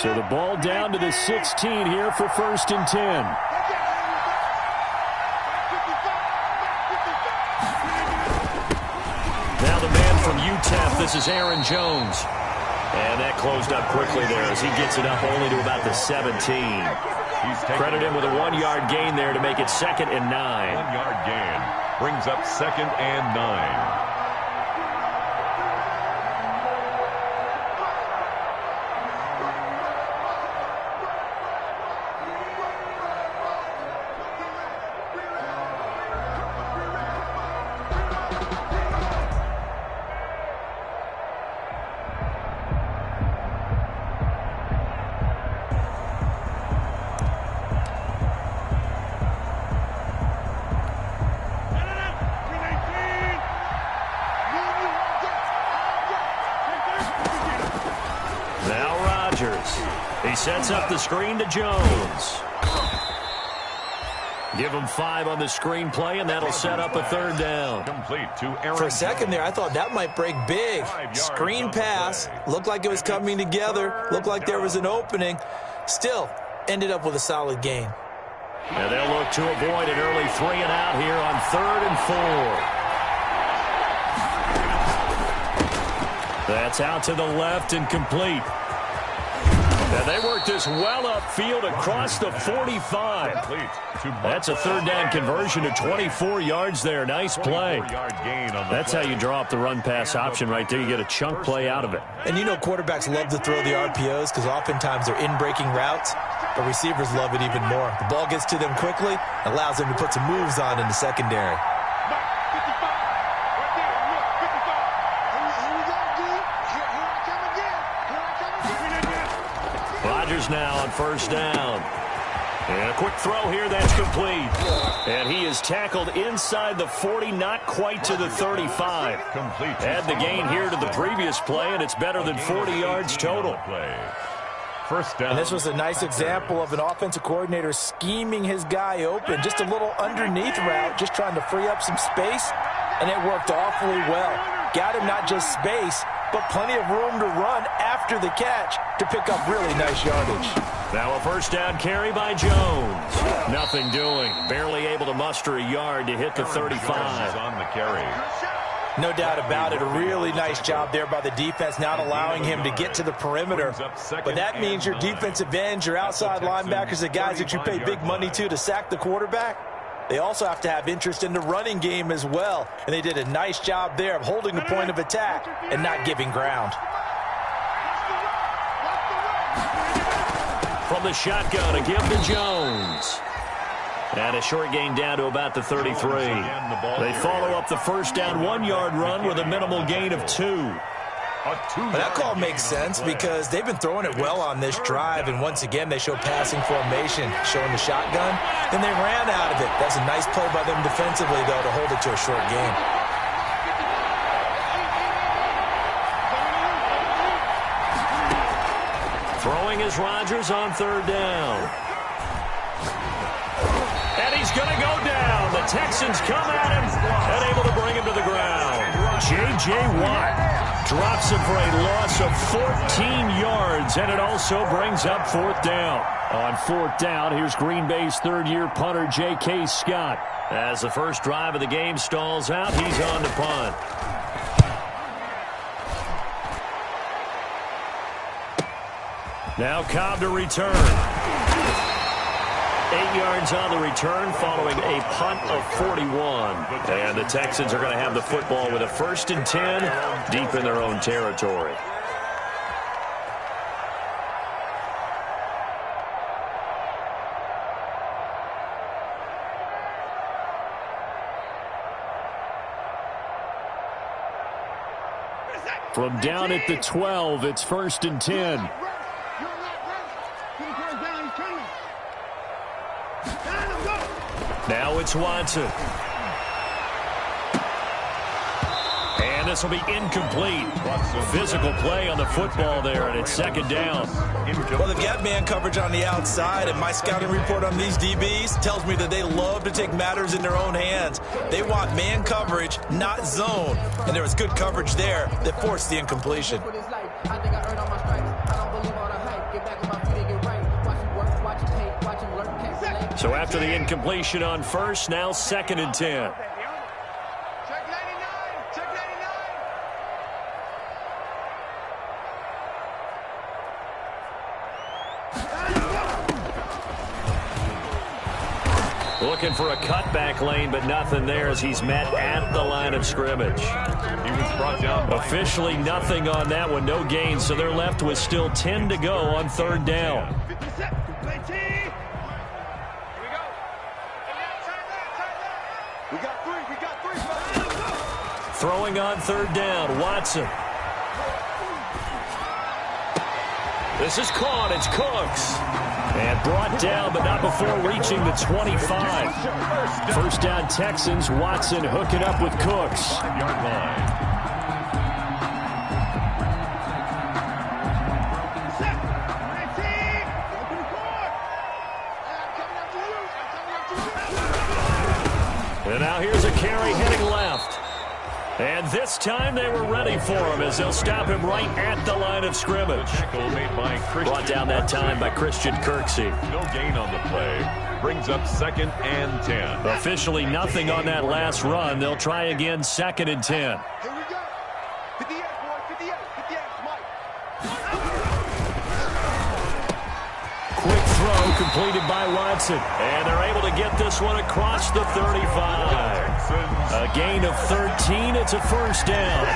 So the ball down to the 16 here for 1st and 10. Now the man from UTEP, this is Aaron Jones. And that closed up quickly there as he gets it up only to about the 17. Credit him with a 1-yard gain there to make it 2nd and 9. 1-yard gain brings up 2nd and 9. He sets up the screen to Jones. Give him 5 on the screen play, and that'll set up a 3rd down. Complete to Aaron For a second there, I thought that might break big. Screen pass. Looked like it was coming together. Looked like there was an opening. Still, ended up with a solid gain. And they'll look to avoid an early 3 and out here on 3rd and 4. That's out to the left and complete. And they work this well upfield across the 45. That's a 3rd down conversion to 24 yards there. Nice play. That's how you draw up the run-pass option right there. You get a chunk play out of it. And you know quarterbacks love to throw the RPOs because oftentimes they're in-breaking routes, but receivers love it even more. The ball gets to them quickly, allows them to put some moves on in the secondary. Now on 1st down. And a quick throw here, that's complete. And he is tackled inside the 40, not quite to the 35. Add the gain here to the previous play, and it's better than 40 yards total. 1st down. And this was a nice example of an offensive coordinator scheming his guy open. Just a little underneath route, just trying to free up some space, and it worked awfully well. Got him not just space, but plenty of room to run after the catch to pick up really nice yardage. Now a 1st down carry by Jones. Nothing doing. Barely able to muster a yard to hit the 35. On the carry. No doubt about it. A really nice job there by the defense, not allowing him to get to the perimeter. But that means your defensive ends, your outside linebackers, the guys that you pay big money to sack the quarterback, they also have to have interest in the running game as well. And they did a nice job there of holding the point of attack and not giving ground. From the shotgun, a give to Jones. And a short gain down to about the 33. They follow up the 1st down 1-yard run with a minimal gain of 2. But that call makes sense because they've been throwing it well on this drive, and once again they show passing formation, showing the shotgun. Then they ran out of it. That's a nice play by them defensively, though, to hold it to a short gain. Throwing is Rodgers on 3rd down. And he's going to go down. The Texans come at him and able to bring him to the ground. J.J. Watt drops him for a loss of 14 yards, and it also brings up 4th down. On 4th down, here's Green Bay's 3rd-year punter, J.K. Scott. As the first drive of the game stalls out, he's on to punt. Now Cobb to return. 8 yards on the return following a punt of 41. And the Texans are going to have the football with a 1st and 10 deep in their own territory. From down at the 12, it's 1st and 10. Now it's Watson. And this will be incomplete. Physical play on the football there, and it's 2nd down. Well, they've got man coverage on the outside, and my scouting report on these DBs tells me that they love to take matters in their own hands. They want man coverage, not zone. And there was good coverage there that forced the incompletion. So after the incompletion on first, now 2nd and 10. Looking for a cutback lane, but nothing there as he's met at the line of scrimmage. He was brought down. Officially nothing on that one, no gain, so they're left with still 10 to go on 3rd down. Throwing on 3rd down, Watson. This is caught, it's Cooks. And brought down, but not before reaching the 25. 1st down Texans, Watson hooking up with Cooks. 5-yard line. And now here's a carry heading left. And this time they were ready for him as they'll stop him right at the line of scrimmage. Brought down that time by Christian Kirksey. No gain on the play. Brings up 2nd and 10. Officially nothing on that last run. They'll try again 2nd and 10. Here we go. 58, boy. 58. 58. Mike. Quick throw completed by Watson. And they're able to get this one across the 35. A gain of 13. It's a 1st down.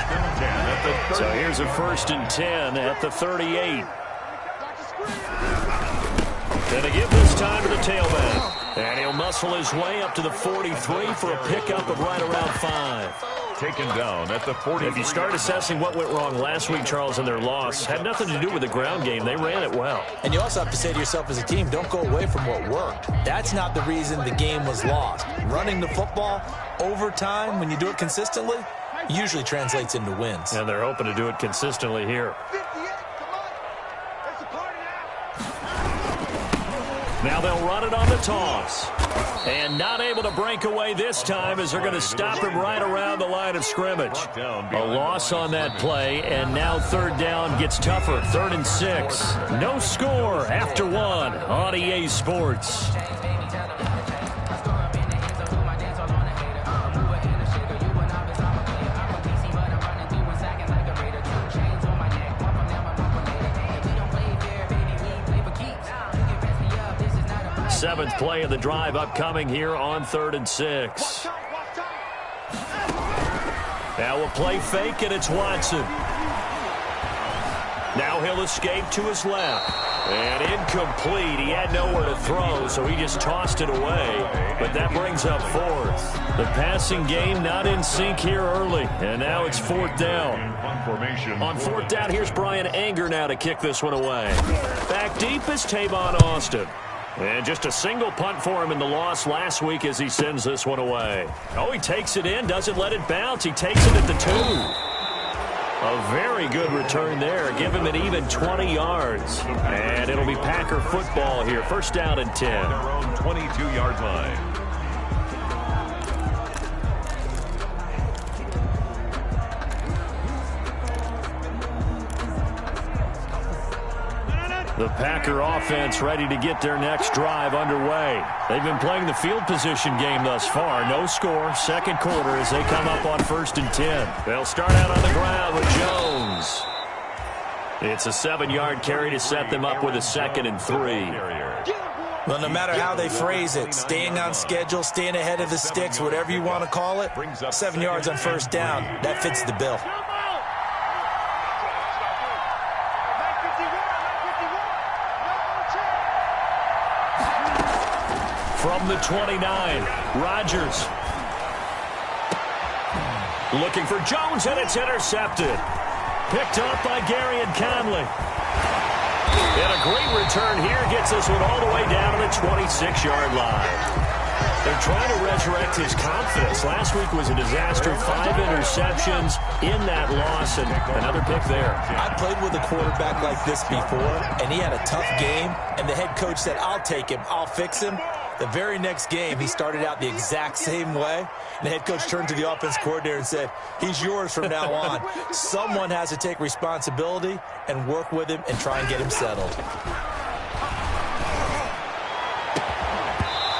So here's a 1st and 10 at the 38. Gonna give this time to the tailback. And he'll muscle his way up to the 43 for a pickup of right around 5. Taken down at the 40. If you start assessing what went wrong last week, Charles, in their loss, had nothing to do with the ground game. They ran it well. And you also have to say to yourself as a team, don't go away from what worked. That's not the reason the game was lost. Running the football over time, when you do it consistently, usually translates into wins. And they're hoping to do it consistently here. 58. Come on. It's a party now. Now they'll run it on the toss. And not able to break away this time as they're going to stop him right around the line of scrimmage. A loss on that play, and now 3rd down gets tougher. 3rd and 6. No score after 1 on EA Sports. Seventh play of the drive upcoming here on 3rd and 6. Now a play fake, and it's Watson. Now he'll escape to his left. And incomplete. He had nowhere to throw, so he just tossed it away. But that brings up 4th. The passing game not in sync here early. And now it's 4th down. On 4th down, here's Brian Anger now to kick this one away. Back deep is Tavon Austin. And just a single punt for him in the loss last week as he sends this one away. Oh, he takes it in, doesn't let it bounce. He takes it at the 2. A very good return there. Give him an even 20 yards. And it'll be Packer football here. 1st down and 10. Their own 22-yard line. The Packer offense ready to get their next drive underway. They've been playing the field position game thus far. No score, 2nd quarter as they come up on 1st and 10. They'll start out on the ground with Jones. It's a 7-yard carry to set them up with a 2nd and 3. Well, no matter how they phrase it, staying on schedule, staying ahead of the sticks, whatever you want to call it, 7 yards on 1st down, that fits the bill. From the 29, Rodgers. Looking for Jones, and it's intercepted. Picked up by Gary and Conley. And a great return here gets this one all the way down to the 26-yard line. They're trying to resurrect his confidence. Last week was a disaster. 5 interceptions in that loss, and another pick there. I played with a quarterback like this before, and he had a tough game, and the head coach said, I'll take him, I'll fix him. The very next game, he started out the exact same way. And the head coach turned to the offense coordinator and said, he's yours from now on. Someone has to take responsibility and work with him and try and get him settled.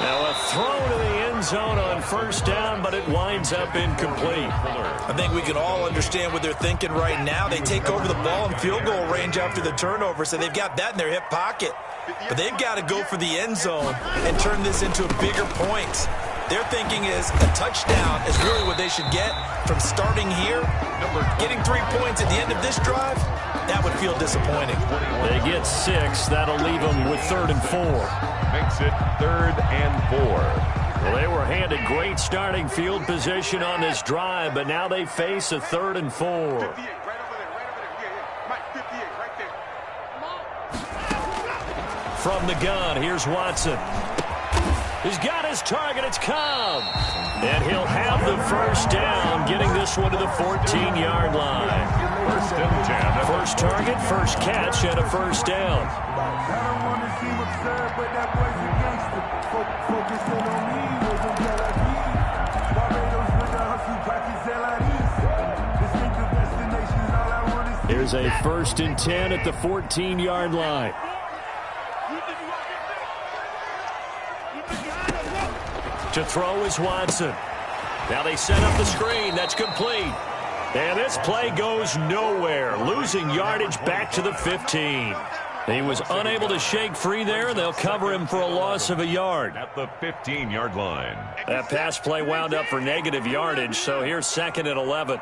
Now a throw to the end zone on first down, but it winds up incomplete. I think we can all understand what they're thinking right now. They take over the ball in field goal range after the turnover, so they've got that in their hip pocket. But they've got to go for the end zone and turn this into bigger points. Their thinking is a touchdown is really what they should get from starting here. Getting 3 points at the end of this drive, that would feel disappointing. They get 6. That'll leave them with 3rd and 4. Makes it 3rd and 4. Well, they were handed great starting field position on this drive, but now they face a 3rd and 4. From the gun, here's Watson. He's got his target. It's Cobb. And he'll have the first down, getting this one to the 14-yard line. 1st and 10. First target, first catch, and a first down. Here's a 1st and 10 at the 14-yard line. To throw is Watson. Now they set up the screen. That's complete. And this play goes nowhere. Losing yardage back to the 15. He was unable to shake free there. They'll cover him for a loss of a yard. At the 15-yard line. That pass play wound up for negative yardage, so here's 2nd and 11.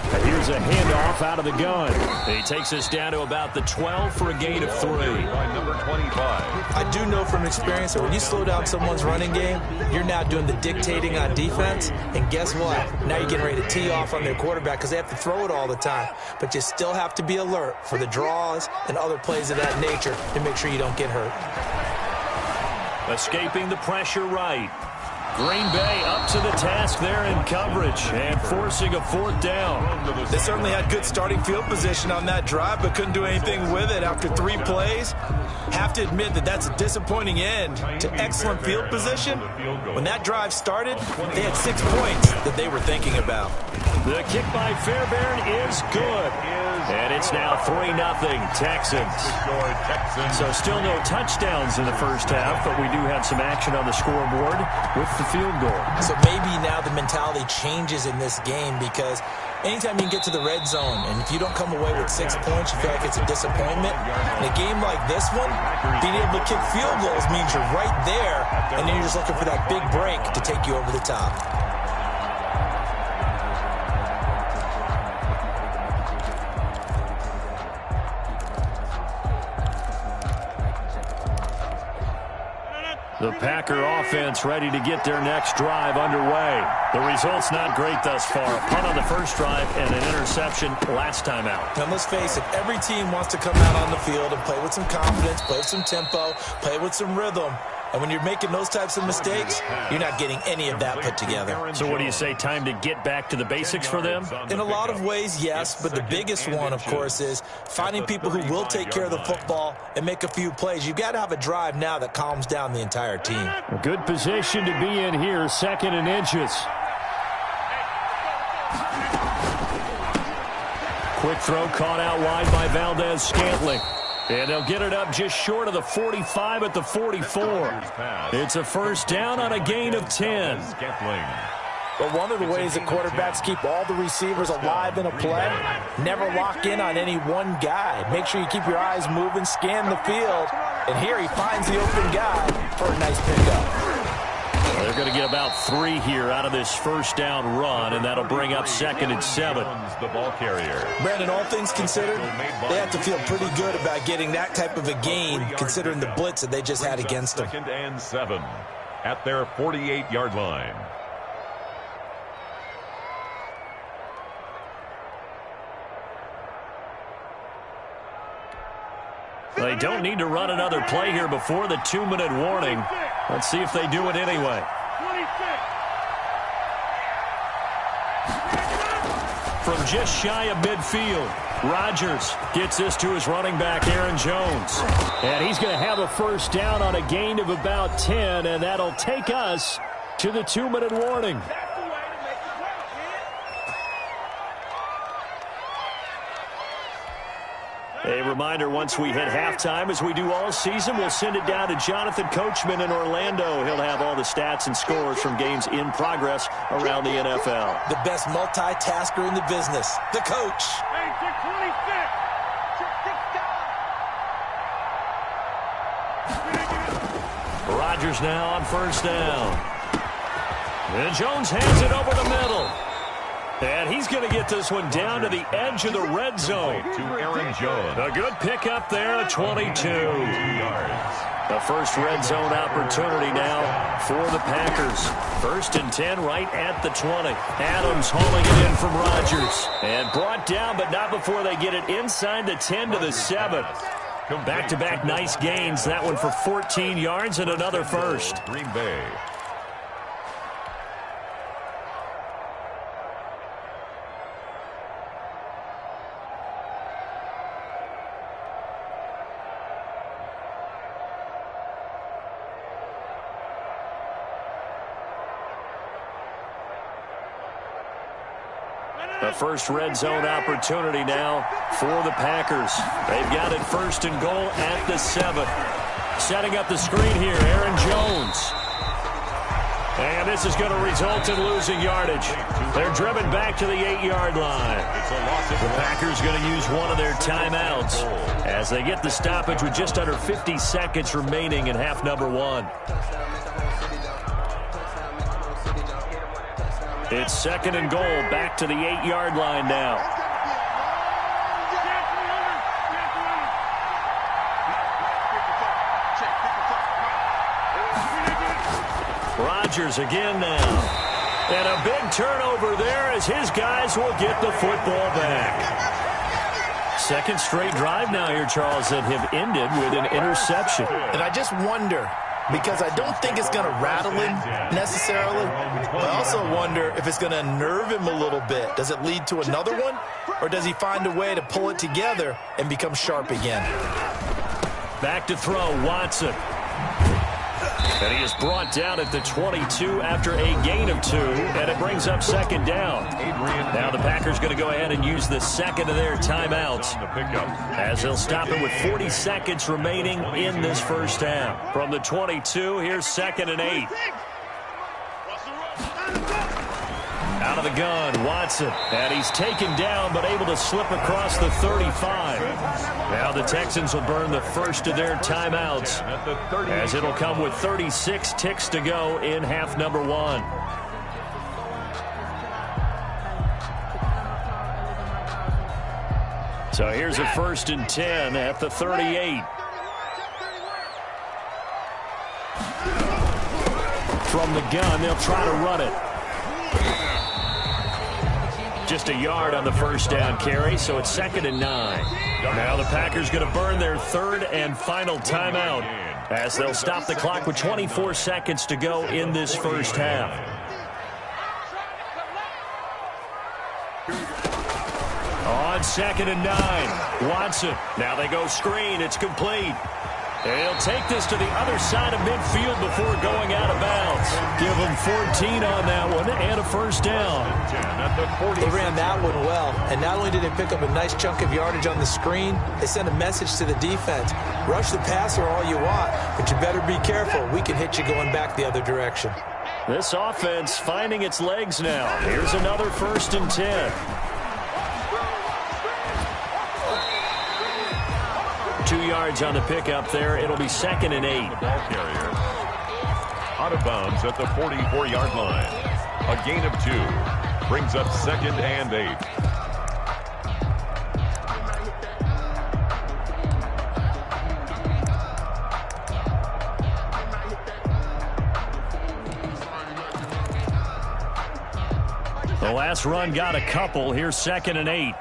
And here's a handoff out of the gun. He takes us down to about the 12 for a gain of 3. By number 25. I do know from experience that when you slow down someone's running game, you're now doing the dictating on defense. And guess what? Now you're getting ready to tee off on their quarterback because they have to throw it all the time. But you still have to be alert for the draws and other plays of that nature to make sure you don't get hurt. Escaping the pressure right. Green Bay up to the task there in coverage and forcing a 4th down. They certainly had good starting field position on that drive, but couldn't do anything with it after 3 plays. Have to admit that that's a disappointing end to excellent field position. When that drive started, they had 6 points that they were thinking about. The kick by Fairbairn is good. And it's now 3-0 Texans. So still no touchdowns in the first half, but we do have some action on the scoreboard with the field goal. So maybe now the mentality changes in this game because anytime you can get to the red zone and if you don't come away with 6 points, you feel like it's a disappointment. In a game like this one, being able to kick field goals means you're right there, and then you're just looking for that big break to take you over the top. The Packer offense ready to get their next drive underway. The result's not great thus far. A punt on the first drive and an interception last time out. And let's face it, every team wants to come out on the field and play with some confidence, play with some tempo, play with some rhythm. And when you're making those types of mistakes, you're not getting any of that put together. So what do you say, time to get back to the basics for them? In a lot of ways, yes, but the biggest one, of course, is finding people who will take care of the football and make a few plays. You've got to have a drive now that calms down the entire team. A good position to be in here, 2nd and inches. Quick throw caught out wide by Valdez-Scantling. And they'll get it up just short of the 45 at the 44. It's a first down on a gain of 10. But one of the ways that quarterbacks keep all the receivers alive in a play, never lock in on any one guy. Make sure you keep your eyes moving, scan the field. And here he finds the open guy for a nice pickup. They're going to get about 3 here out of this first down run, and that'll bring up 2nd and 7. The ball carrier. Brandon, all things considered, they have to feel pretty good about getting that type of a gain, considering the blitz that they just had against them. 2nd and 7 at their 48-yard line. They don't need to run another play here before the 2-minute warning. Let's see if they do it anyway. From just shy of midfield, Rodgers gets this to his running back, Aaron Jones. And he's going to have a first down on a gain of about 10, and that'll take us to the 2-minute warning. A reminder, once we hit halftime, as we do all season, we'll send it down to Jonathan Coachman in Orlando. He'll have all the stats and scores from games in progress around the NFL. The best multitasker in the business, the coach. Hey, check 26. Check 6 down. Rodgers now on first down. And Jones hands it over the middle. And he's going to get this one down to the edge of the red zone. To Aaron Jones. A good pickup there at 22. 2 yards. The first red zone opportunity now for the Packers. 1st and 10 right at the 20. Adams hauling it in from Rodgers. And brought down, but not before they get it inside the 10 to the 7. Back-to-back nice gains. That one for 14 yards and another first. Green Bay. The first red zone opportunity now for the Packers. They've got it 1st and goal at the 7. Setting up the screen here, Aaron Jones. And this is going to result in losing yardage. They're driven back to the 8-yard line. The Packers going to use one of their timeouts as they get the stoppage with just under 50 seconds remaining in half number 1. It's 2nd and goal, back to the 8-yard line now. Rodgers again now. And a big turnover there as his guys will get the football back. Second straight drive now here, Charles, that have ended with an interception. And I just wonder, because I don't think it's going to rattle him necessarily, but I also wonder if it's going to unnerve him a little bit. Does it lead to another one, or does he find a way to pull it together and become sharp again? Back to throw, Watson. And he is brought down at the 22 after a gain of 2, and it brings up 2nd down. Now the Packers going to go ahead and use the 2nd of their timeouts as they'll stop it with 40 seconds remaining in this first half. From the 22, here's 2nd and 8. Out of the gun, Watson. And he's taken down, but able to slip across the 35. Now the Texans will burn the first of their timeouts as it'll come with 36 ticks to go in half number 1. So here's a 1st and 10 at the 38. From the gun, they'll try to run it. Just a yard on the first down carry, so it's 2nd and 9. Now the Packers going to burn their 3rd and final timeout as they'll stop the clock with 24 seconds to go in this first half. On 2nd and 9, Watson. Now they go screen. It's complete. They'll take this to the other side of midfield before going out of bounds. Give them 14 on that one and a first down. They ran that one well, and not only did they pick up a nice chunk of yardage on the screen, they sent a message to the defense. Rush the passer all you want, but you better be careful. We can hit you going back the other direction. This offense finding its legs now. Here's another 1st and 10. 2 yards on the pickup there. It'll be 2nd and 8. Ball carrier out of bounds at the 44-yard line. A gain of 2 brings up 2nd and 8. The last run got a couple. Here's 2nd and 8.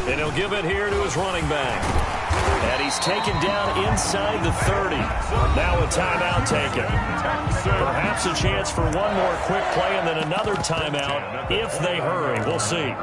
And he'll give it here to his running back. And he's taken down inside the 30. Now a timeout taken. Perhaps a chance for one more quick play and then another timeout if they hurry. We'll see.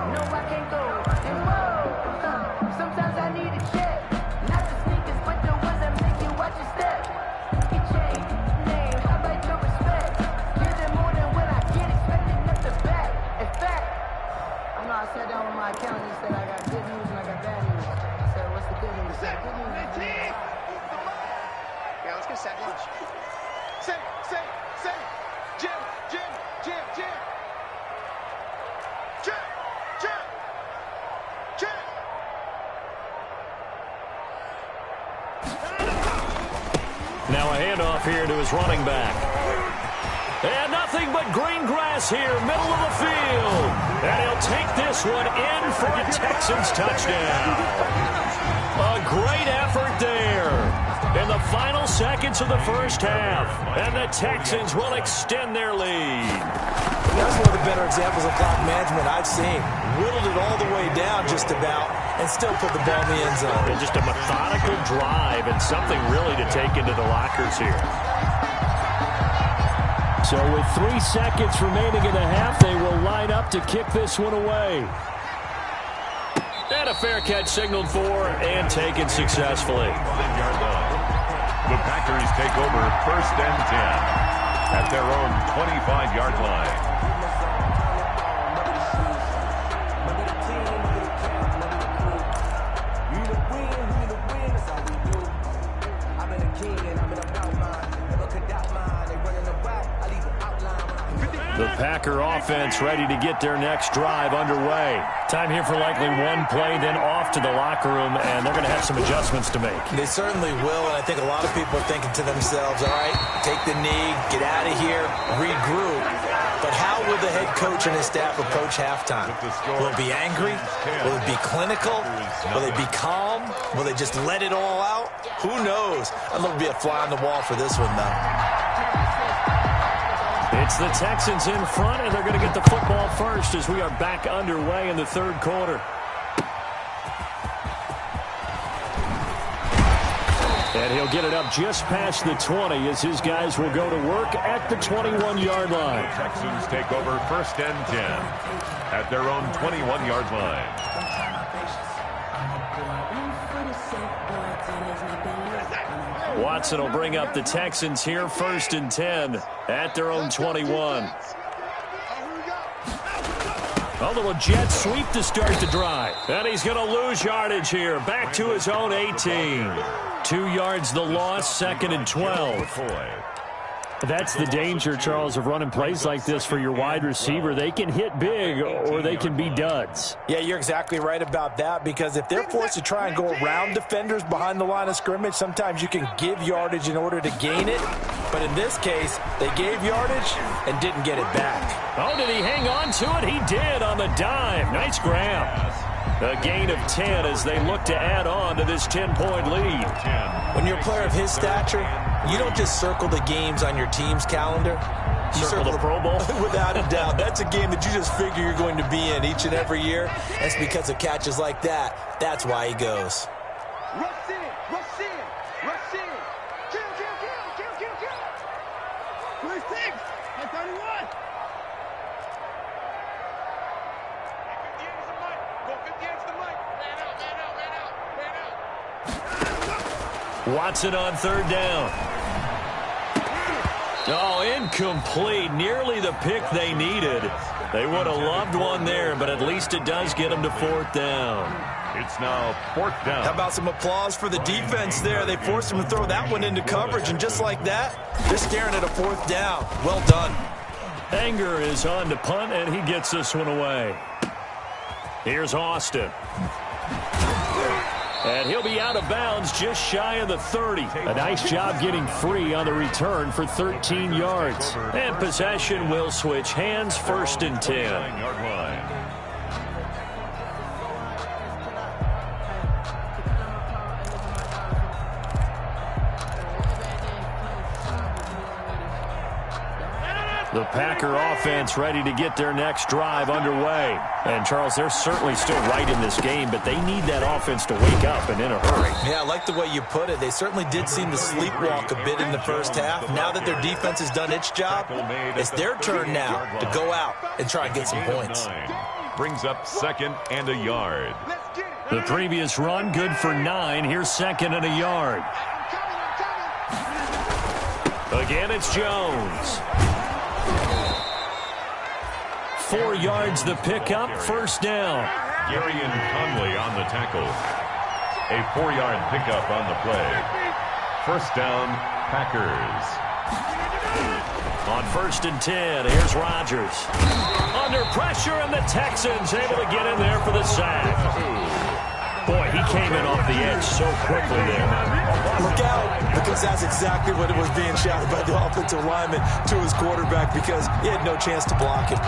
Now a handoff here to his running back. And nothing but green grass here, middle of the field. And he'll take this one in for a Texans touchdown. A great effort there in the final seconds of the first half. And the Texans will extend their lead. That's one of the better examples of clock management I've seen. Whittled it all the way down just about and still put the ball in the end zone. And just a methodical drive and something really to take into the lockers here. So with 3 seconds remaining in the half, they will line up to kick this one away. And a fair catch signaled for and taken successfully. The Packers take over 1st and 10 at their own 25-yard line. The Packer offense ready to get their next drive underway. Time here for likely one play, then off to the locker room, and they're going to have some adjustments to make. They certainly will, and I think a lot of people are thinking to themselves, all right, take the knee, get out of here, regroup. But how will the head coach and his staff approach halftime? Will it be angry? Will it be clinical? Will they be calm? Will they just let it all out? Who knows? I'd love to be a fly on the wall for this one, though. It's the Texans in front, and they're going to get the football first as we are back underway in the third quarter. And he'll get it up just past the 20 as his guys will go to work at the 21-yard line. Texans take over 1st and 10 at their own 21-yard line. Watson will bring up the Texans here, 1st and 10 at their own 21. A little jet sweep to start the drive. And he's going to lose yardage here. Back to his own 18. 2 yards the loss, 2nd and 12. That's the danger, Charles, of running plays like this for your wide receiver. They can hit big or they can be duds. Yeah, you're exactly right about that, because if they're forced to try and go around defenders behind the line of scrimmage, sometimes you can give yardage in order to gain it. But in this case, they gave yardage and didn't get it back. Oh, did he hang on to it? He did on the dive. Nice grab. A gain of 10 as they look to add on to this 10-point lead. When you're a player of his stature, you don't just circle the games on your team's calendar. You circle the Pro Bowl? Without a doubt. That's a game that you just figure you're going to be in each and every year. And it's because of catches like that. That's why he goes. Rush in, rush in, rush in. Kill, kill, kill, kill, kill, kill. 26, that's 31. Watson on 3rd down. Oh, incomplete. Nearly the pick they needed. They would have loved one there, but at least it does get them to 4th down. It's now 4th down. How about some applause for the defense there? They forced him to throw that one into coverage, and just like that, they're staring at a 4th down. Well done. Anger is on to punt, and he gets this one away. Here's Austin. And he'll be out of bounds just shy of the 30. A nice job getting free on the return for 13 yards. And possession will switch hands, 1st and 10. The Packer offense ready to get their next drive underway. And, Charles, they're certainly still right in this game, but they need that offense to wake up and in a hurry. Yeah, I like the way you put it. They certainly did seem to sleepwalk a bit in the first half. Now that their defense has done its job, it's their turn now to go out and try and get some points. Brings up 2nd and a yard. The previous run, good for 9. Here's 2nd and a yard. Again, it's Jones. 4 yards the pickup, 1st down. Garyon Conley on the tackle. A 4-yard pickup on the play. 1st down, Packers. On 1st and 10, here's Rodgers. Under pressure, and the Texans able to get in there for the sack. Boy, he came in off the edge so quickly there. Look out, because that's exactly what it was being shouted by the offensive lineman to his quarterback, because he had no chance to block him.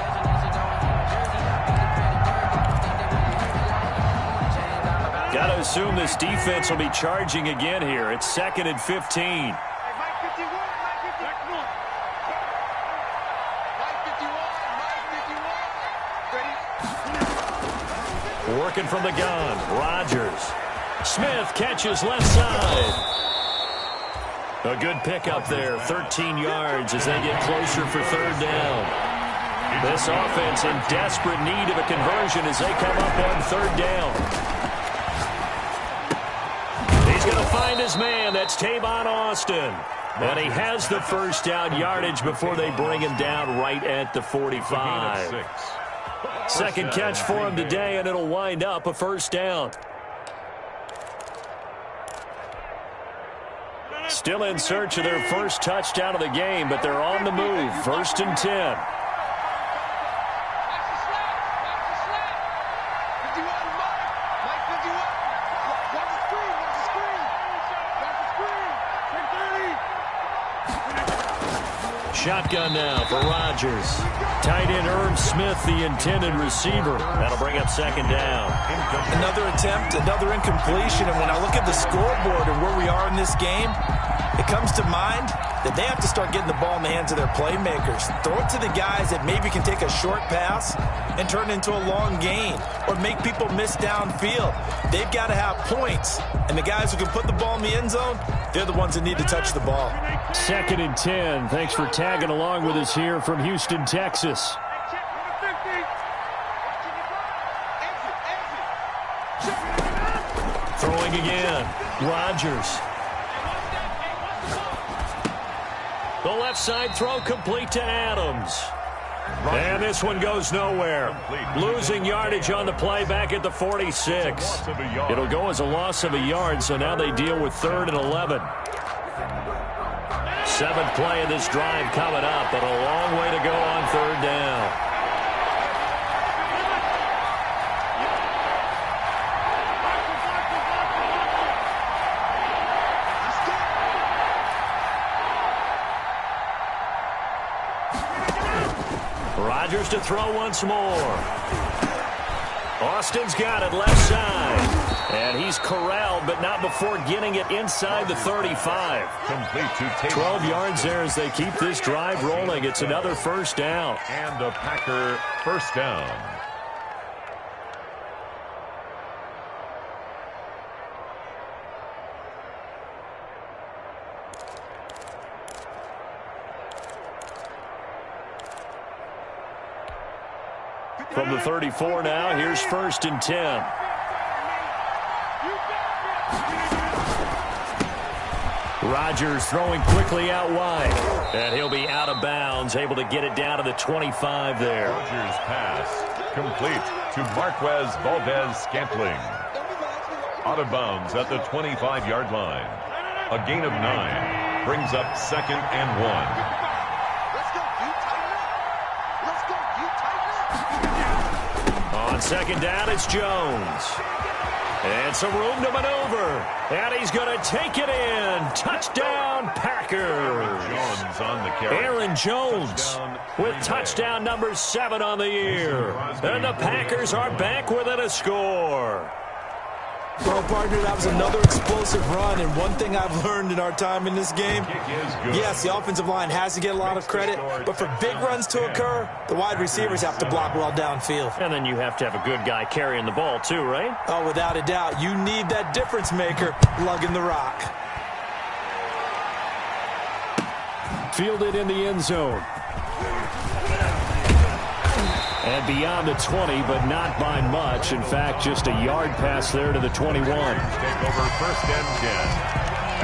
Got to assume this defense will be charging again here. It's 2nd and 15. Working from the gun, Rodgers. Smith catches left side. A good pickup there, 13 yards as they get closer for 3rd down. This offense in desperate need of a conversion as they come up on 3rd down. He's going to find his man. That's Tavon Austin. And he has the 1st down yardage before they bring him down right at the 45. 2nd catch for him today, and it'll wind up a 1st down. Still in search of their 1st touchdown of the game, but they're on the move. 1st and 10. Shotgun now for Rodgers. Tight end Irv Smith, the intended receiver. That'll bring up 2nd down. Another attempt, another incompletion. And when I look at the scoreboard and where we are in this game, it comes to mind that they have to start getting the ball in the hands of their playmakers. Throw it to the guys that maybe can take a short pass and turn it into a long gain or make people miss downfield. They've got to have points. And the guys who can put the ball in the end zone, they're the ones that need to touch the ball. 2nd and 10. Thanks for tagging along with us here from Houston, Texas. Throwing again. Rodgers. The left side throw complete to Adams. And this one goes nowhere. Losing yardage on the play back at the 46. It'll go as a loss of a yard, so now they deal with 3rd and 11. 7th play of this drive coming up, but a long way to go on 3rd down. Rodgers to throw once more. Austin's got it left side. And he's corralled, but not before getting it inside the 35. Complete to 12 yards there as they keep this drive rolling. It's another 1st down. And a Packer 1st down. From the 34 now, here's 1st and 10. Rodgers throwing quickly out wide. And he'll be out of bounds, able to get it down to the 25 there. Rodgers pass complete to Marquez Valdez-Scantling. Out of bounds at the 25-yard line. A gain of 9 brings up 2nd and 1. On 2nd down, it's Jones. And some room to maneuver. And he's going to take it in. Touchdown, Packers. Jones on the carry. Aaron Jones with touchdown number 7 on the year. And the Packers are back within a score. Well, partner, that was another explosive run, and one thing I've learned in our time in this game, yes, the offensive line has to get a lot of credit, but for big runs to occur, the wide receivers have to block well downfield. And then you have to have a good guy carrying the ball too, right? Oh, without a doubt. You need that difference maker lugging the rock. Fielded in the end zone. And beyond the 20, but not by much. In fact, just a yard pass there to the 21. Take over 1st and 10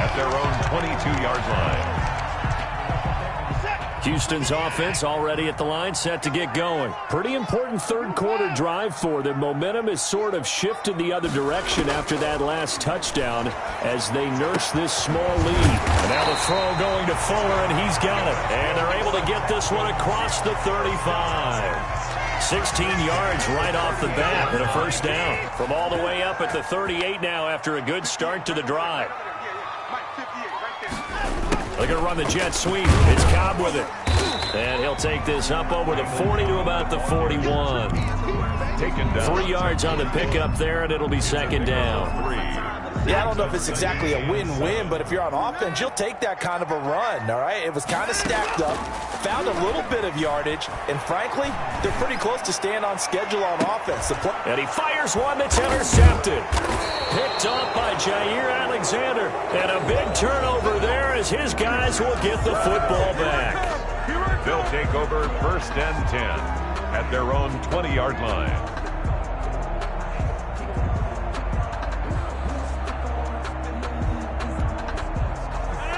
at their own 22-yard line. Houston's offense already at the line, set to get going. Pretty important third-quarter drive for them. Momentum has sort of shifted the other direction after that last touchdown as they nurse this small lead. And now the throw going to Fuller, and he's got it. And they're able to get this one across the 35. 16 yards right off the bat and a first down. From all the way up at the 38 now after a good start to the drive. They're going to run the jet sweep. It's Cobb with it. And he'll take this up over the 40 to about the 41. 3 yards on the pickup there, and it'll be second down. Yeah, I don't know if it's exactly a win-win, but if you're on offense, you'll take that kind of a run, all right? It was kind of stacked up, found a little bit of yardage, and frankly, they're pretty close to staying on schedule on offense. And he fires one that's intercepted. Picked off by Jair Alexander. And a big turnover there as his guys will get the football back. They'll take over 1st and 10 at their own 20-yard line.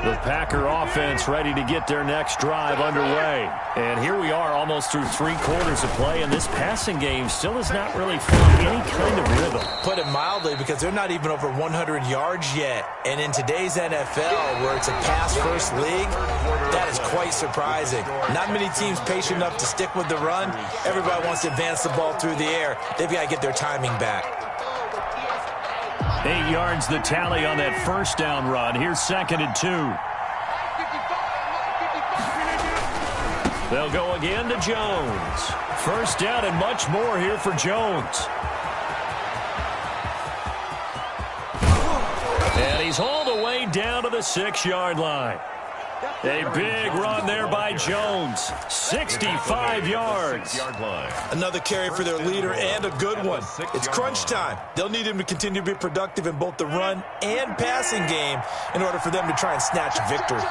The Packer offense ready to get their next drive underway. And here we are almost through 3 quarters of play, and this passing game still has not really found any kind of rhythm. Put it mildly, because they're not even over 100 yards yet. And in today's NFL, where it's a pass-first league, that is quite surprising. Not many teams patient enough to stick with the run. Everybody wants to advance the ball through the air. They've got to get their timing back. 8 yards the tally on that first down run. Here's 2nd and 2. They'll go again to Jones. First down and much more here for Jones. And he's hauled away down to the 6-yard line. A big run there by Jones. 65 yards. Another carry for their leader and a good one. It's crunch time. They'll need him to continue to be productive in both the run and passing game in order for them to try and snatch victory.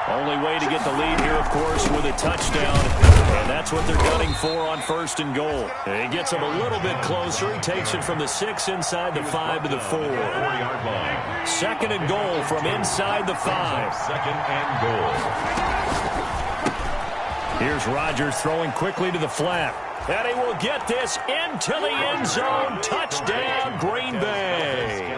Only way to get the lead here, of course, with a touchdown. And that's what they're gunning for on 1st and goal. And he gets him a little bit closer. He takes it from the 6 inside the 5 to the 4. 4-yard line. 2nd and goal from inside the 5. 2nd and goal. Here's Rodgers throwing quickly to the flat. And he will get this into the end zone. Touchdown, Green Bay.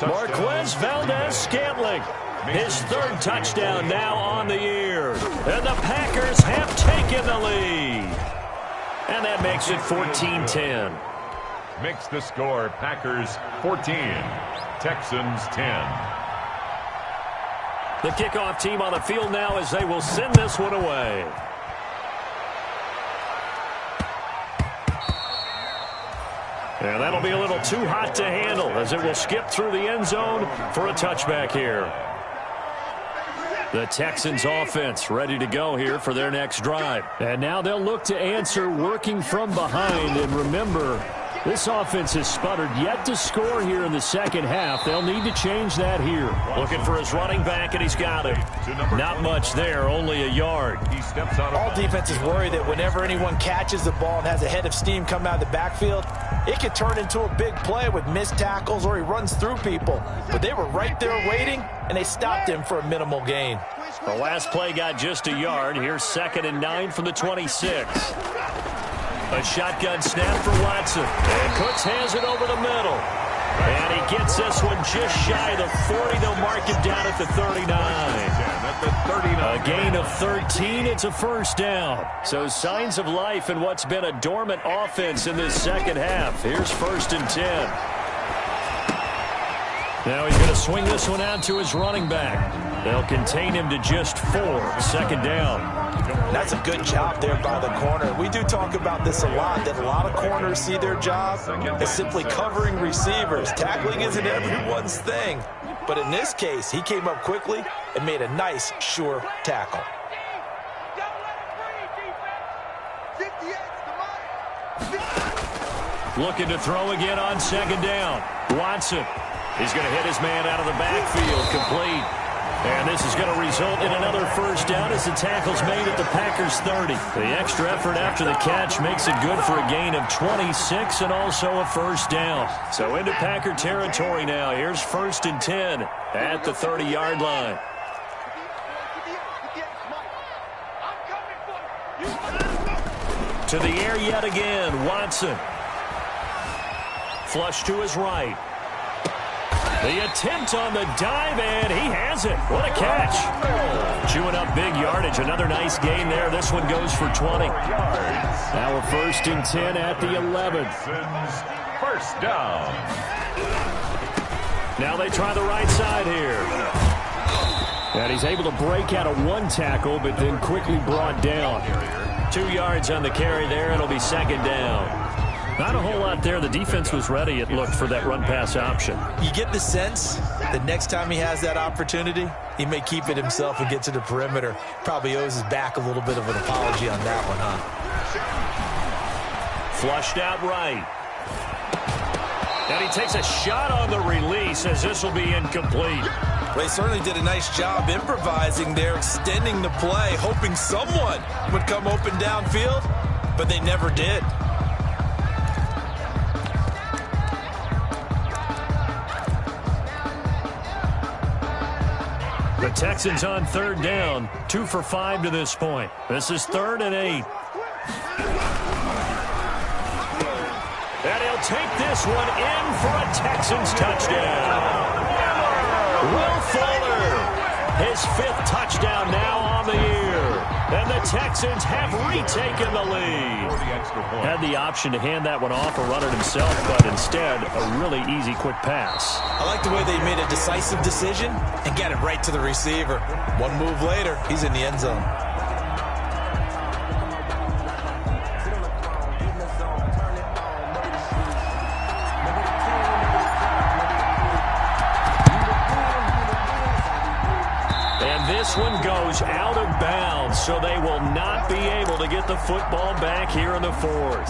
Marquez Valdez-Scantling. His 3rd touchdown now on the year. And the Packers have taken the lead. And that makes it 14-10. Makes the score Packers 14, Texans 10. The kickoff team on the field now as they will send this one away. And that'll be a little too hot to handle as it will skip through the end zone for a touchback here. The Texans offense ready to go here for their next drive. And now they'll look to answer working from behind. And remember, this offense has sputtered yet to score here in the second half. They'll need to change that here. Looking for his running back, and he's got him. Not much there, only a yard. All defenses worry that whenever anyone catches the ball and has a head of steam come out of the backfield, it could turn into a big play with missed tackles or he runs through people. But they were right there waiting, and they stopped him for a minimal gain. The last play got just a yard. Here's 2nd and 9 from the 26. A shotgun snap for Watson. And Cooks has it over the middle. And he gets this one just shy of the 40. They'll mark him down at the 39. A gain of 13. It's a first down. So signs of life in what's been a dormant offense in this second half. Here's 1st and 10. Now he's going to swing this one out to his running back. They'll contain him to just 4. 2nd down. That's a good job there by the corner. We do talk about this a lot, that a lot of corners see their job as simply covering receivers. Tackling isn't everyone's thing. But in this case, he came up quickly and made a nice, sure tackle. Looking to throw again on 2nd down. Watson. He's going to hit his man out of the backfield. Complete. And this is going to result in another first down as the tackle's made at the Packers' 30. The extra effort after the catch makes it good for a gain of 26 and also a first down. So into Packer territory now. Here's 1st and 10 at the 30-yard line. To the air yet again, Watson. Flush to his right. The attempt on the dive, and he has it. What a catch. Chewing up big yardage. Another nice gain there. This one goes for 20. Now a 1st and 10 at the 11. First down. Now they try the right side here. And he's able to break out of one tackle, but then quickly brought down. 2 yards on the carry there. It'll be 2nd down. Not a whole lot there. The defense was ready, it looked, for that run-pass option. You get the sense that next time he has that opportunity, he may keep it himself and get to the perimeter. Probably owes his back a little bit of an apology on that one, huh? Flushed out right. And he takes a shot on the release as this will be incomplete. Well, he certainly did a nice job improvising there, extending the play, hoping someone would come open downfield, but they never did. The Texans on 3rd down, 2 for 5 to this point. This is 3rd and 8. And he'll take this one in for a Texans touchdown. Will Fuller, his 5th touchdown now on the year. And the Texans have retaken the lead. Had the option to hand that one off or run it himself, but instead, a really easy quick pass. I like the way they made a decisive decision and got it right to the receiver. One move later, he's in the end zone. This one goes out of bounds, so they will not be able to get the football back here in the 4th.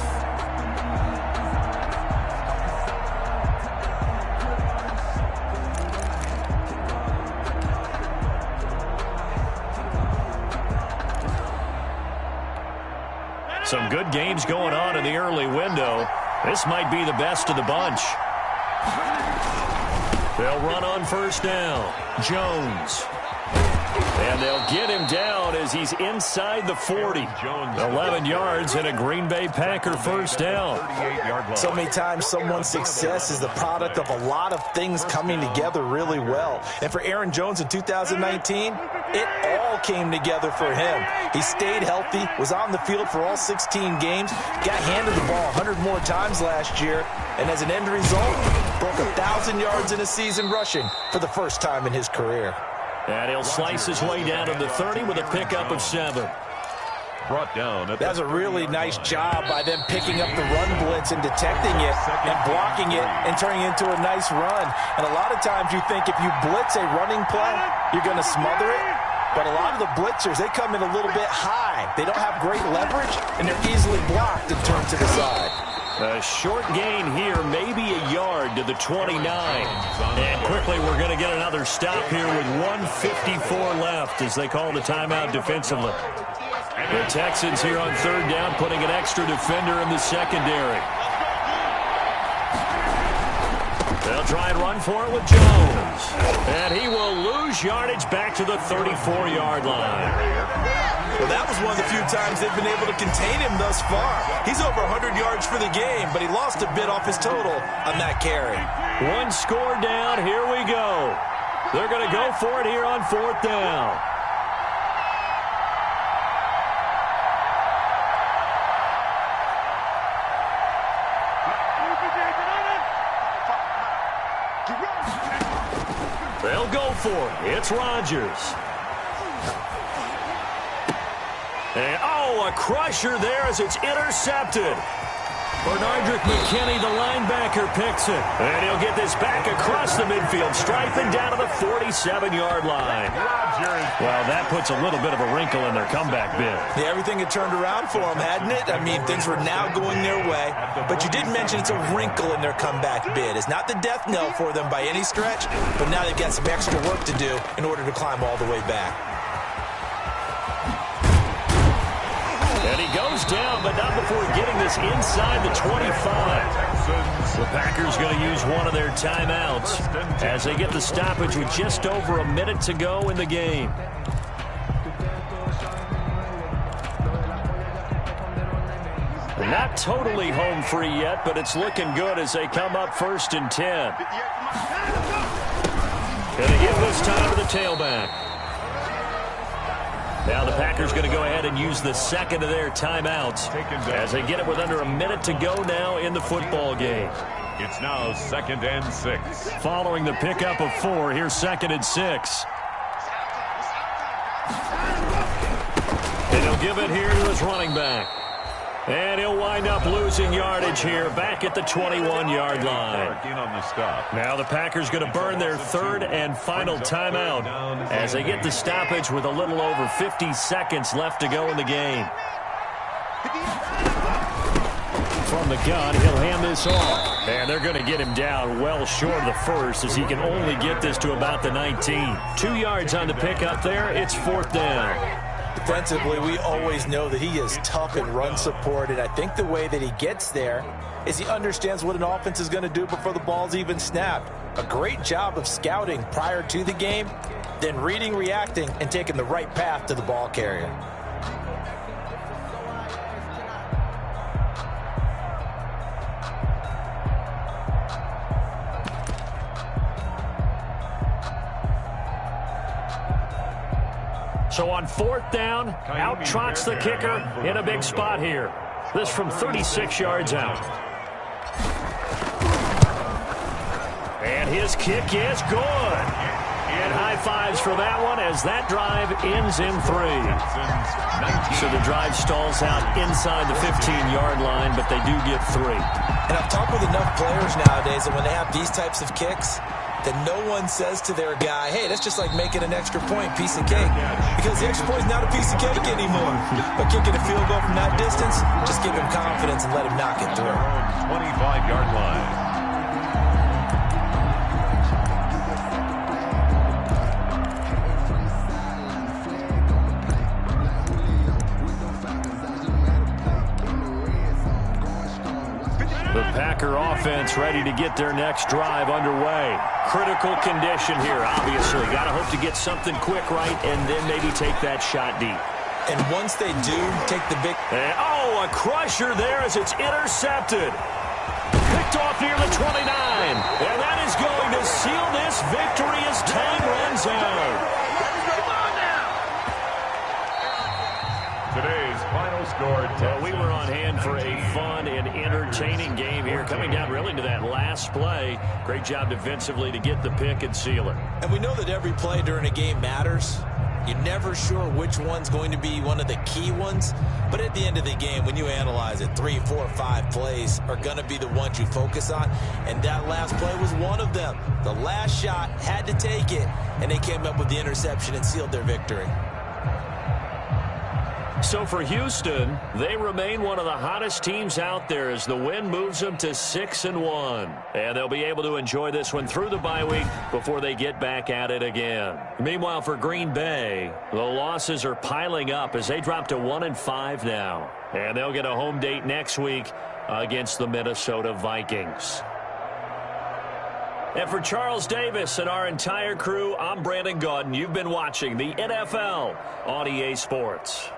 Some good games going on in the early window. This might be the best of the bunch. They'll run on 1st down. Jones. And they'll get him down as he's inside the 40. 11 yards and a Green Bay Packer 1st down. So many times someone's success is the product of a lot of things coming together really well. And for Aaron Jones in 2019, it all came together for him. He stayed healthy, was on the field for all 16 games, got handed the ball 100 more times last year, and as an end result, broke 1,000 yards in a season rushing for the first time in his career. And he'll slice his way down to the 30 with a pickup of 7. Brought down. That's a really nice job by them picking up the run blitz and detecting it and blocking it and turning it into a nice run. And a lot of times you think if you blitz a running play, you're going to smother it. But a lot of the blitzers, they come in a little bit high. They don't have great leverage, and they're easily blocked and turned to the side. A short gain here, maybe a yard to the 29. And quickly we're going to get another stop here with 1:54 left as they call the timeout defensively. The Texans here on 3rd down putting an extra defender in the secondary. They'll try and run for it with Jones. And he will lose yardage back to the 34-yard line. Well, that was one of the few times they've been able to contain him thus far. He's over 100 yards for the game, but he lost a bit off his total on that carry. One score down. Here we go. They're going to go for it here on 4th down. They'll go for it. It's Rodgers. And, oh, a crusher there as it's intercepted. Bernardrick McKinney, the linebacker, picks it. And he'll get this back across the midfield, striping down to the 47-yard line. Well, that puts a little bit of a wrinkle in their comeback bid. Yeah, everything had turned around for them, hadn't it? I mean, things were now going their way. But you did mention it's a wrinkle in their comeback bid. It's not the death knell for them by any stretch, but now they've got some extra work to do in order to climb all the way back. And he goes down, but not before getting this inside the 25. The Packers going to use one of their timeouts as they get the stoppage with just over a minute to go in the game. Not totally home free yet, but it's looking good as they come up 1st and 10. Going to give this time to the tailback. Now the Packers going to go ahead and use the second of their timeouts as they get it with under a minute to go now in the football game. It's now 2nd and 6. Following the pickup of 4, here's 2nd and 6. And he'll give it here to his running back. And he'll wind up losing yardage here back at the 21-yard line. Now the Packers going to burn their 3rd and final timeout as they get the stoppage with a little over 50 seconds left to go in the game. From the gun, he'll hand this off. And they're going to get him down well short of the first as he can only get this to about the 19. 2 yards on the pickup there. It's 4th down. Defensively, we always know that he is tough in run support, and I think the way that he gets there is he understands what an offense is going to do before the ball's even snapped. A great job of scouting prior to the game, then reading, reacting, and taking the right path to the ball carrier. So on 4th down, out trots the kicker in a big spot here. This from 36 yards out. And his kick is good. And high fives for that one as that drive ends in 3. So the drive stalls out inside the 15-yard line, but they do get 3. And I've talked with enough players nowadays that when they have these types of kicks, that no one says to their guy, hey, that's just like making an extra point, piece of cake. Because the extra point is not a piece of cake anymore. But kicking a field goal from that distance, just give him confidence and let him knock it through. 25-yard line. The Packer offense ready to get their next drive underway. Critical condition here, obviously. Got to hope to get something quick right and then maybe take that shot deep. And once they do, take the big... a crusher there as it's intercepted. Picked off near the 29. And that is going to seal this victory as time runs out. Today's final score. Well, we were on hand for a fun and entertaining game here, coming down really to that last play. Great job defensively to get the pick and seal it. And we know that every play during a game matters. You're never sure which one's going to be one of the key ones. But at the end of the game, when you analyze it, 3, 4, 5 plays are going to be the ones you focus on. And that last play was one of them. The last shot had to take it, and they came up with the interception and sealed their victory. So for Houston, they remain one of the hottest teams out there as the win moves them to 6-1. And they'll be able to enjoy this one through the bye week before they get back at it again. Meanwhile, for Green Bay, the losses are piling up as they drop to 1-5 now. And they'll get a home date next week against the Minnesota Vikings. And for Charles Davis and our entire crew, I'm Brandon Gaudin. You've been watching the NFL on EA Sports.